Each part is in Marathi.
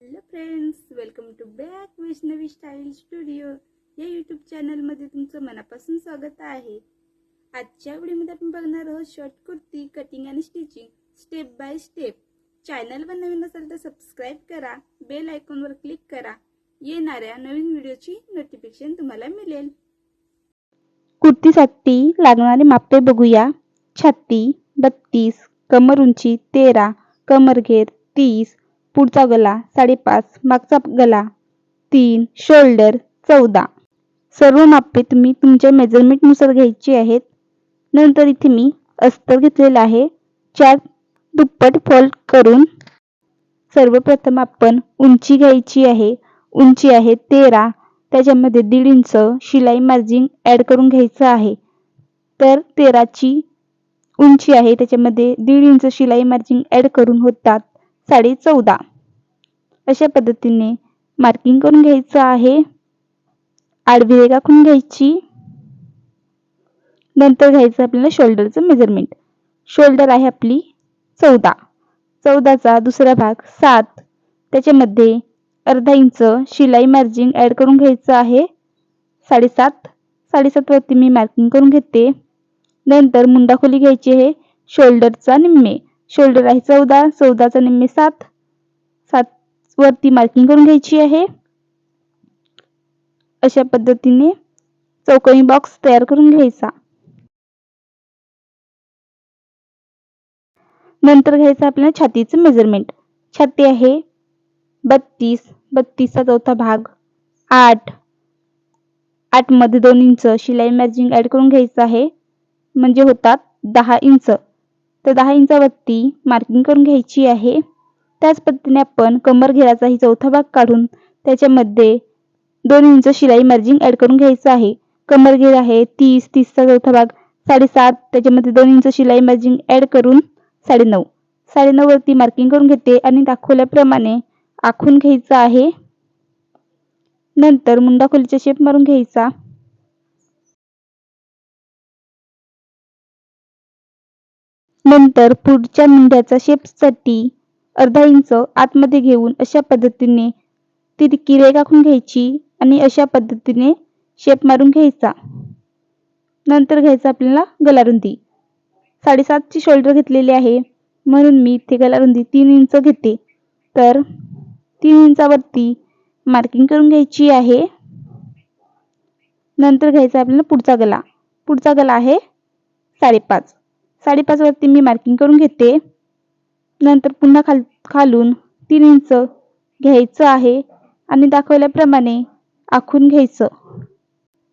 Hello friends, welcome to back Vaishnavi style studio या यूट्यूब चॅनलमध्ये तुमचं मनापासून स्वागत आहे. आजच्या व्हिडिओमध्ये आपण बघणार आहोत शॉर्ट कुर्ती कटिंग आणि स्टिचिंग स्टेप बाय स्टेप. चॅनलवर नवीन असेल तर सबस्क्राईब करा, बेल आयकॉनवर क्लिक करा, येणाऱ्या नवीन व्हिडिओची नोटिफिकेशन तुम्हाला मिळेल. कुर्तीसाठी लागणारे मापे बघूया. छाती 32, कमर उंची 13, कमरघेर 30, पुढचा गला 5.5, मागचा गला 3, शोल्डर 14. सर्व मापे तुम्ही तुमच्या मेजरमेंट नुसार घ्यायची आहेत. नंतर इथे मी अस्तर घेतलेला आहे 4 दुप्पट फोल्ड करून. सर्वप्रथम आपण उंची घ्यायची आहे. उंची आहे 13, त्याच्यामध्ये 1.5 इंच शिलाई मार्जिन ऍड करून घ्यायचं आहे. तर 13ची उंची आहे त्याच्यामध्ये 1.5 इंच शिलाई मार्जिन ऍड करून होतात 14.5. अशा पद्धतीने मार्किंग करून घ्यायचं आहे. आडवी रेघा आखून घ्यायची. नंतर घ्यायचं आपल्याला शोल्डरचं मेजरमेंट. शोल्डर आहे आपली 14. 14चा दुसरा भाग 7, त्याच्यामध्ये अर्धा इंच शिलाई मार्जिन ऍड करून घ्यायचं आहे 7.5. 7.5 वरती मी मार्किंग करून घेते. नंतर मुंडा खोली घ्यायची आहे शोल्डरचा निम्मे. शोल्डर आहे 14, 14चा निम्मे 7. 7 वरती मार्किंग करून घ्यायची आहे. अशा पद्धतीने चौकोनी बॉक्स तयार करून घ्यायचा. नंतर घ्यायचं आपल्याला छातीचं मेजरमेंट. छाती आहे 32, 32चा चौथा भाग 8. 8 मध्ये 2 इंच शिलाई मार्जिन ऍड करून घ्यायचं आहे, म्हणजे होतात 10 इंच. तर 10 इंचावरती मार्किंग करून घ्यायची आहे. त्याच पद्धतीने आपण कमर घेराचा ही चौथा भाग काढून त्याच्यामध्ये 2 इंच शिलाई मार्जिन ऍड करून घ्यायचं आहे. कमर घेर आहे 30, 30चा चौथा भाग 7.5, त्याच्यामध्ये 2 इंच शिलाई मार्जिन ऍड करून 9.5. 9.5 वरती मार्किंग करून घेते आणि दाखवल्याप्रमाणे आखून घ्यायचं आहे. नंतर मुंडा खोलीचा शेप मारून घ्यायचा. नंतर पुढच्या मुंड्याचा शेपसाठी अर्धा इंच आतमध्ये घेऊन अशा पद्धतीने तिरकी रेघ आखून घ्यायची आणि अशा पद्धतीने शेप मारून घ्यायचा. नंतर घ्यायचं आपल्याला गलारुंदी. 7.5ची शोल्डर घेतलेली आहे, म्हणून मी इथे गलारुंदी 3 इंच घेते. तर 3 इंचावरती मार्किंग करून घ्यायची आहे. नंतर घ्यायचा आपल्याला पुढचा गला. पुढचा गला आहे 5.5. 5.5 वरती मी मार्किंग करून घेते. नंतर पुन्हा खालून 3 इंच घ्यायचं आहे आणि दाखवल्याप्रमाणे आखून घ्यायचं.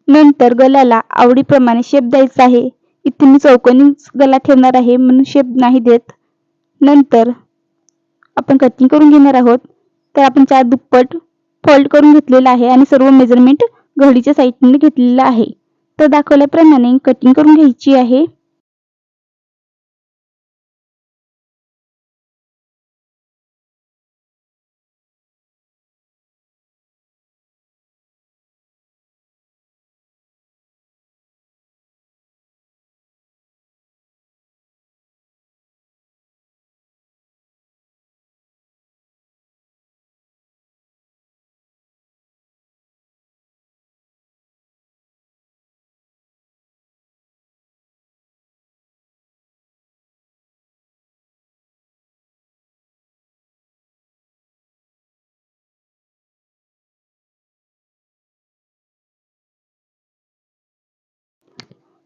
नंतर गल्याला आवडीप्रमाणे शेप द्यायचा आहे. इथे मी चौकोनी गला ठेवणार आहे म्हणून शेप नाही देत. नंतर आपण कटिंग करून घेणार आहोत. तर आपण 4 दुप्पट फोल्ड करून घेतलेला आहे आणि सर्व मेजरमेंट घडीच्या साईडने घेतलेला आहे. तर दाखवल्याप्रमाणे कटिंग करून घ्यायची आहे.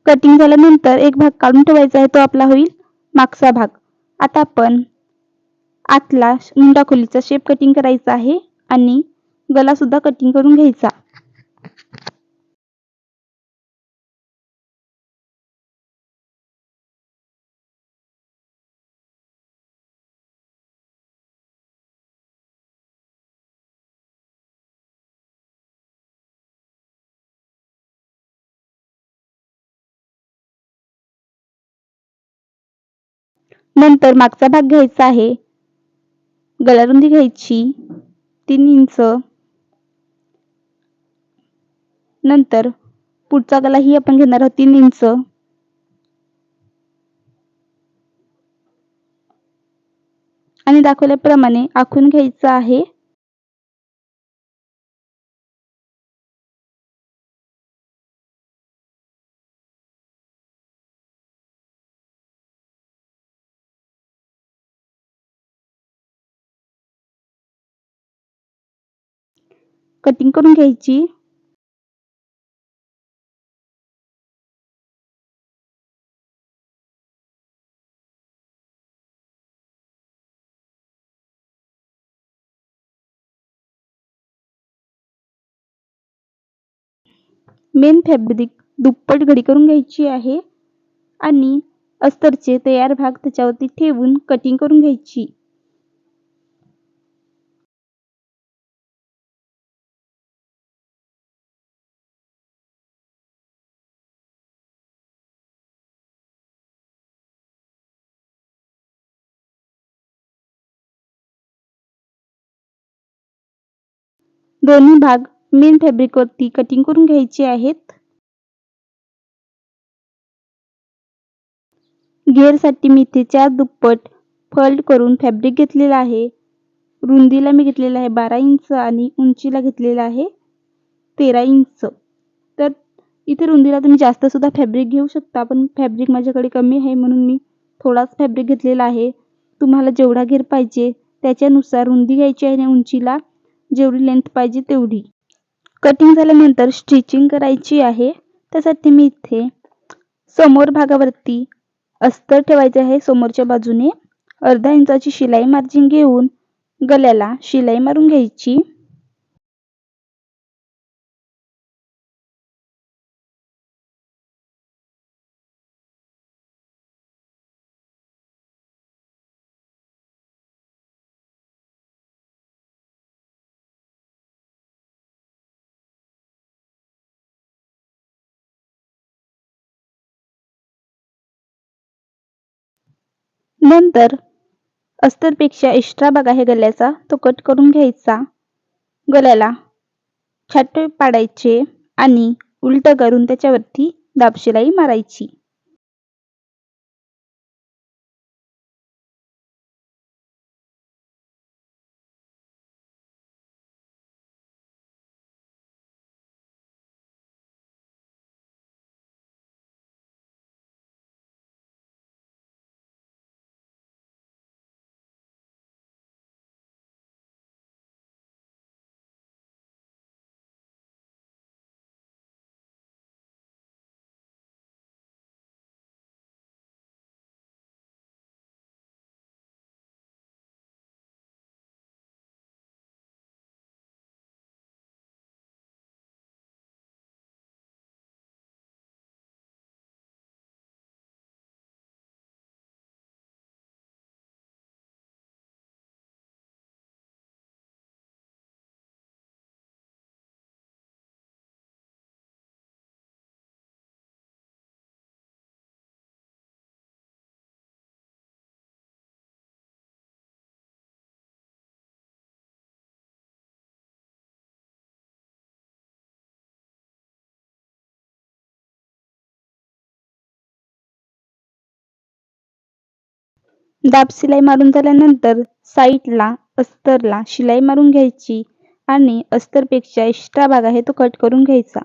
कटिंग झाल्यानंतर एक भाग काढून ठेवायचा आहे, तो आपला होईल मागचा भाग. आता आपण आतला मुंडा खोलीचा शेप कटिंग करायचा आहे आणि गला सुद्धा कटिंग करून घ्यायचा. नंतर मागचा भाग घ्यायचा आहे. गलारुंदी घ्यायची 3 इंच. नंतर पुढचा गला ही आपण घेणार आहोत 3 इंच. आणि दाखवल्याप्रमाणे आखून घ्यायचं आहे. कटिंग करून घ्यायची. मेन फॅब्रिक दुप्पट घडी करून घ्यायची आहे आणि अस्तरचे तयार भाग त्याच्यावरती ठेवून कटिंग करून घ्यायची. दोन्ही भाग मेन फॅब्रिकवरती कटिंग करून घ्यायचे आहेत. घेरसाठी मी इथे 4 दुप्पट फोल्ड करून फॅब्रिक घेतलेला आहे. रुंदीला मी घेतलेला आहे 12 इंच आणि उंचीला घेतलेला आहे 13 इंच. तर इथे रुंदीला तुम्ही जास्त सुद्धा फॅब्रिक घेऊ शकता, पण फॅब्रिक माझ्याकडे कमी आहे म्हणून मी थोडाच फॅब्रिक घेतलेला आहे. तुम्हाला जेवढा घेर पाहिजे त्याच्यानुसार रुंदी घ्यायची आहे आणि उंचीला जेवढी लेंथ पाहिजे तेवढी. कटिंग झाल्यानंतर स्टिचिंग करायची आहे. त्यासाठी मी इथे समोर भागावरती अस्तर ठेवायचे आहे. समोरच्या बाजूने अर्धा इंचाची शिलाई मार्जिन घेऊन गल्याला शिलाई मारून घ्यायची. नंतर अस्तरपेक्षा एक्स्ट्रा भाग आहे गल्याचा तो कट करून घ्यायचा. गल्याला छाटे पाडायचे आणि उलट करून त्याच्यावरती दाबशिलाई मारायची. दाब शिलाई मारून झाल्यानंतर साईडला अस्तरला शिलाई मारून घ्यायची आणि अस्तरपेक्षा एक्स्ट्रा भाग आहे तो कट करून घ्यायचा.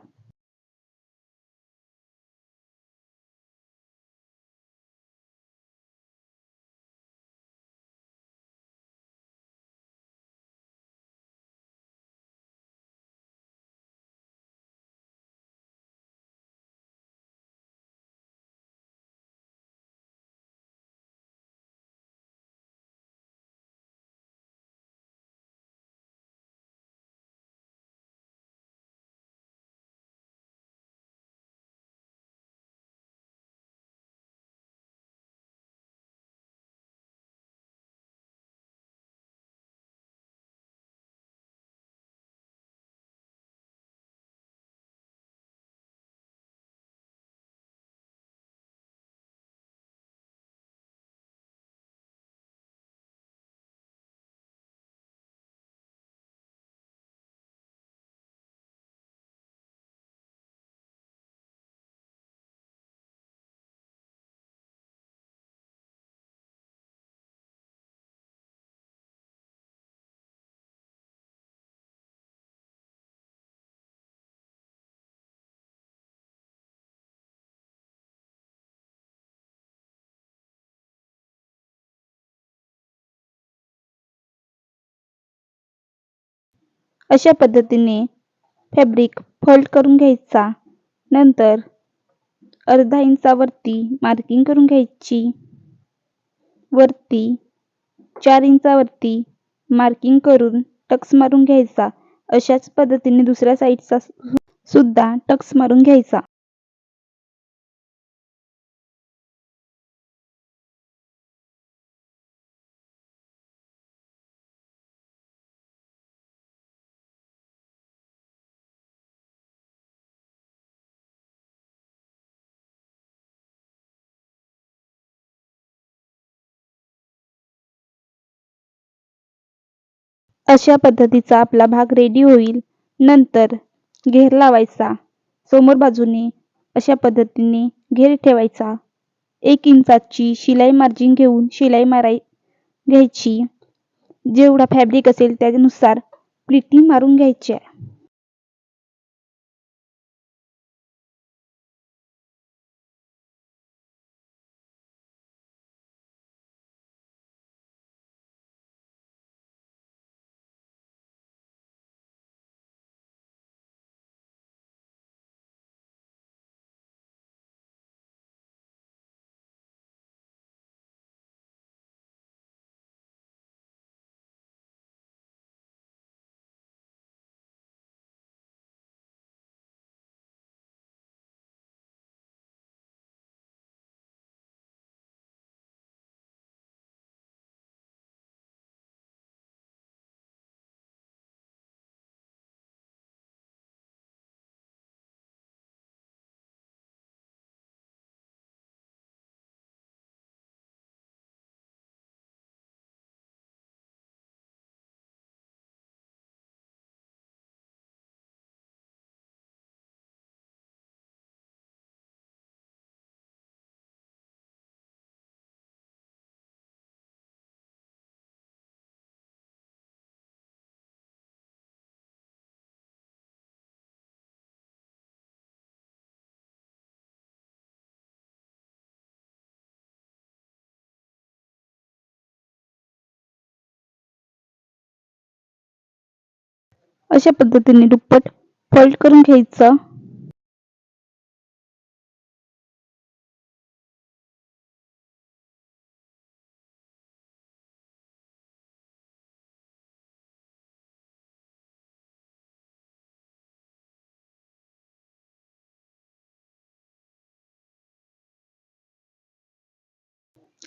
अशा पद्धतीने फॅब्रिक फोल्ड करून घ्यायचा. नंतर अर्धा इंचावरती मार्किंग करून घ्यायची. वरती 4 इंचावरती मार्किंग करून टक्स मारून घ्यायचा. अशाच पद्धतीने दुसऱ्या साईडचा सुद्धा टक्स मारून घ्यायचा. अशा पद्धतीचा आपला भाग रेडी होईल. नंतर घेर लावायचा. समोर बाजूने अशा पद्धतीने घेर ठेवायचा. 1 इंचाची शिलाई मार्जिन घेऊन शिलाई घ्यायची. जेवढा फॅब्रिक असेल त्यानुसार प्लिटिंग मारून घ्यायची. अशा पद्धतीने दुप्पट फोल्ड करून घ्यायचं.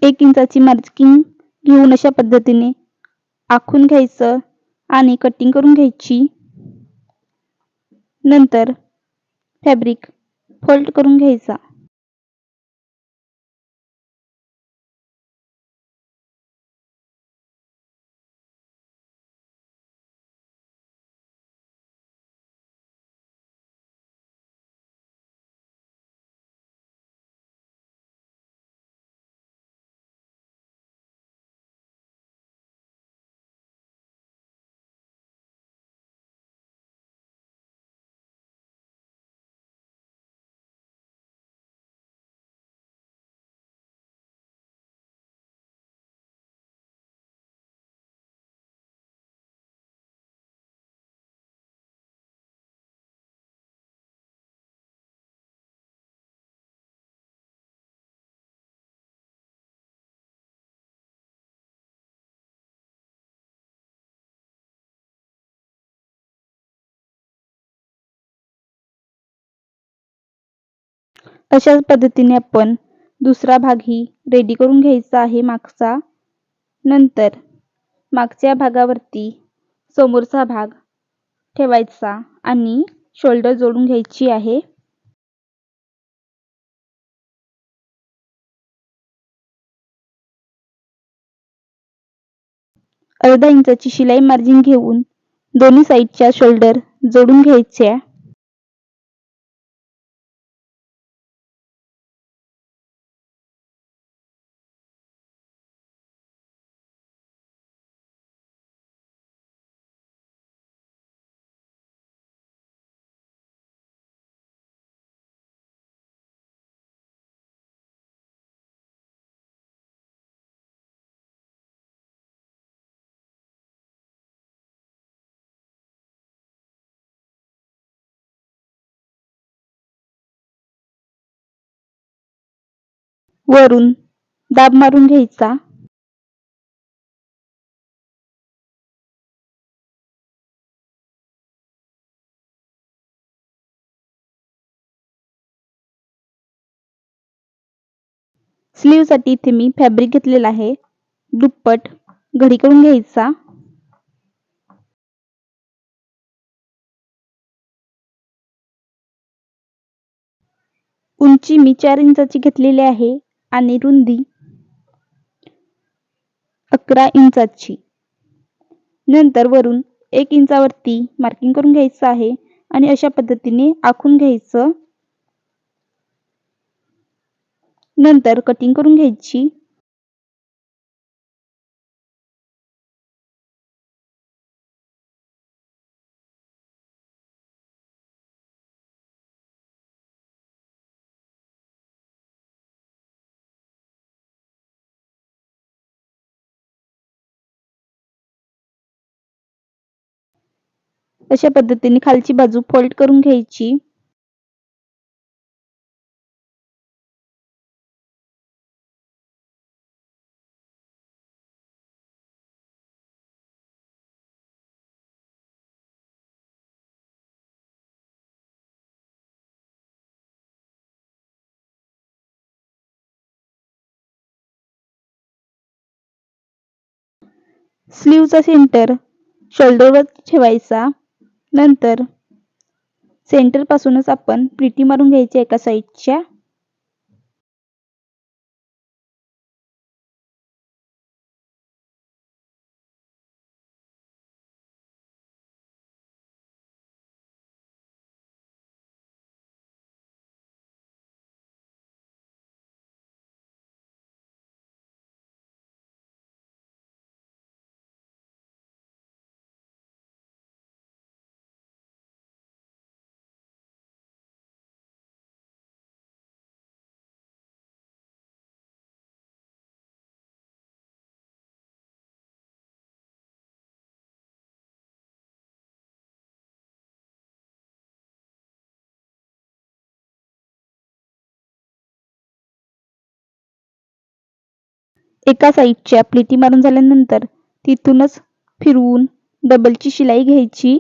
एक इंचाची मार्किंग घेऊन अशा पद्धतीने आखून घ्यायचं आणि कटिंग करून घ्यायची. नंतर फॅब्रिक फोल्ड करून घ्यायचा. अशाच पद्धतीने आपण दुसरा भागही रेडी करून घ्यायचा आहे मागचा. नंतर मागच्या भागावरती समोरचा भाग ठेवायचा आणि शोल्डर जोडून घ्यायची आहे. अर्धा इंचाची शिलाई मार्जिन घेऊन दोन्ही साईडच्या शोल्डर जोडून घ्यायचे. वरून दाब मारून घ्यायचा. स्लीव साठी इथे मी फॅब्रिक घेतलेला आहे. दुप्पट घडी करून घ्यायचा. उंची मी 4 इंचाची घेतलेली आहे आणि रुंदी 11 इंचाची. नंतर वरून 1 इंचावरती मार्किंग करून घ्यायचं आहे आणि अशा पद्धतीने आखून घ्यायचं. नंतर कटिंग करून घ्यायची. अशा पद्धतीने खालची बाजू फोल्ड करून घ्यायची. स्लीवचा सेंटर शोल्डरवर ठेवायचा. नंतर सेंटर पासूनच आपण प्लिटी मारून घ्यायची एका साईडच्या. एका साईडच्या प्लिटी मारून झाल्यानंतर तिथूनच फिरवून डबलची शिलाई घ्यायची.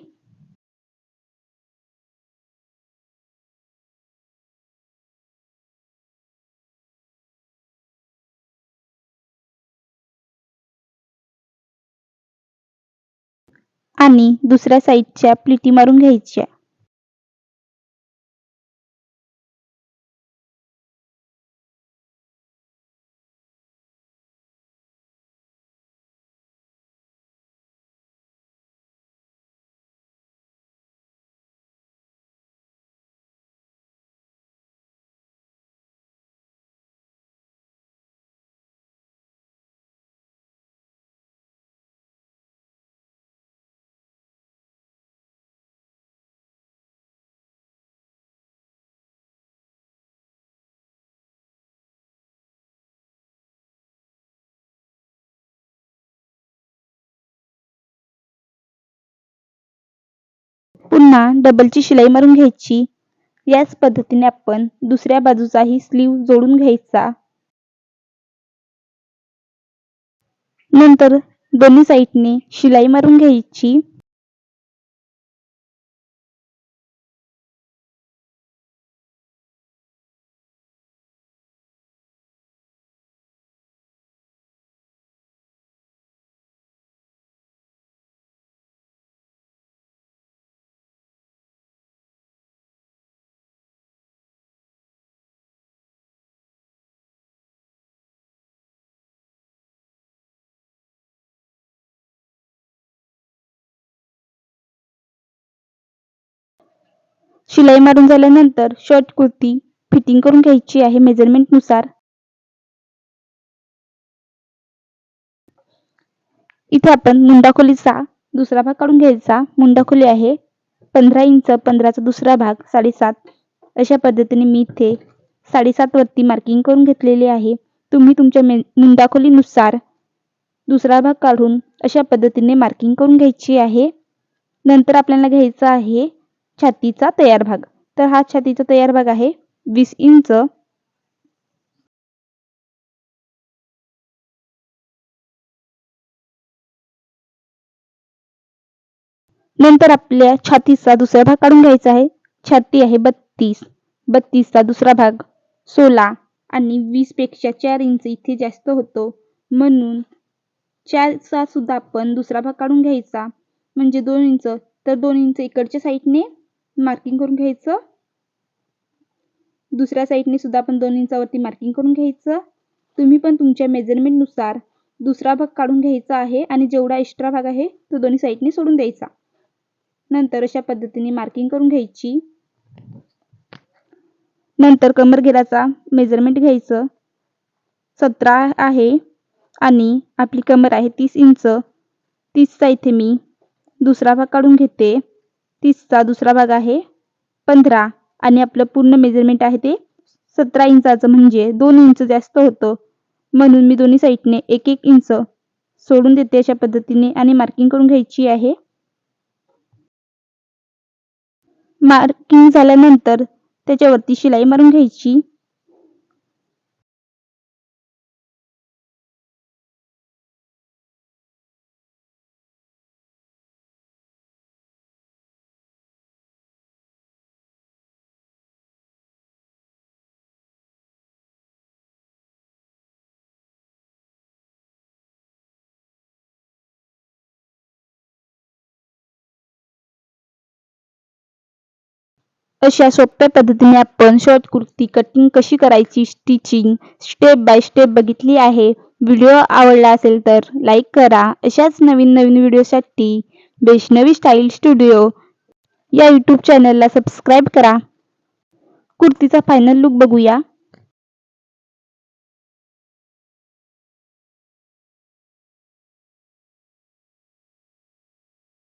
आणि दुसऱ्या साईडच्या प्लिटी मारून घ्यायच्या. पुन्हा डबलची शिलाई मारून घ्यायची. याच पद्धतीने आपण दुसऱ्या बाजूचाही स्लीव जोडून घ्यायचा. नंतर दोन्ही साईडने शिलाई मारून घ्यायची. शिलाई मारून झाल्यानंतर शॉर्ट कुर्ती फिटिंग करून घ्यायची आहे मेजरमेंट नुसार. इथे आपण मुंडाखोलीचा दुसरा भाग काढून घ्यायचा. मुंडाखोली आहे 15 इंच. 15चा दुसरा भाग 7.5. अशा पद्धतीने मी इथे 7.5 वरती मार्किंग करून घेतलेली आहे. तुम्ही तुमच्या मुंडाखोलीनुसार दुसरा भाग काढून अशा पद्धतीने मार्किंग करून घ्यायची आहे. नंतर आपल्याला घ्यायचा आहे छातीचा तयार भाग. तर हा छातीचा तयार भाग आहे 20 इंच. नंतर आपल्या छातीचा दुसरा भाग काढून घ्यायचा आहे. छाती आहे 32, 32चा दुसरा भाग 16 आणि 20 पेक्षा 4 इंच इथे जास्त होतो, म्हणून 4चा सुद्धा आपण दुसरा भाग काढून घ्यायचा, म्हणजे 2 इंच. तर 2 इंच इकडच्या साईडने मार्किंग करून घ्यायचं. दुसऱ्या साईडने सुद्धा आपण 2 इंचावरती मार्किंग करून घ्यायचं. तुम्ही पण तुमच्या मेजरमेंटनुसार दुसरा भाग काढून घ्यायचा आहे आणि जेवढा एक्स्ट्रा भाग आहे तो दोन्ही साईडने सोडून द्यायचा. नंतर अशा पद्धतीने मार्किंग करून घ्यायची. नंतर कमरघेराचा मेजरमेंट घ्यायचं. 17 आहे आणि आपली कमर आहे 30 इंच. 30चा इथे मी दुसरा भाग काढून घेते. 30चा दुसरा भाग आहे 15 आणि आपलं पूर्ण मेजरमेंट आहे ते 17 इंचाचं, म्हणजे 2 इंच जास्त होतं, म्हणून मी दोन्ही साईडने 1-1 इंच सोडून देते अशा पद्धतीने आणि मार्किंग करून घ्यायची आहे. मार्किंग झाल्यानंतर त्याच्यावरती शिलाई मारून घ्यायची. अशा सोप्या पद्धतीने आपण शॉर्ट कुर्ती कटिंग कशी करायची, स्टिचिंग स्टेप बाय स्टेप बघितली आहे. व्हिडिओ आवडला असेल तर लाईक करा. अशाच नवीन नवीन व्हिडिओसाठी वैष्णवी स्टाईल स्टुडिओ या यूट्यूब चॅनलला सबस्क्राईब करा. कुर्तीचा फायनल लुक बघूया.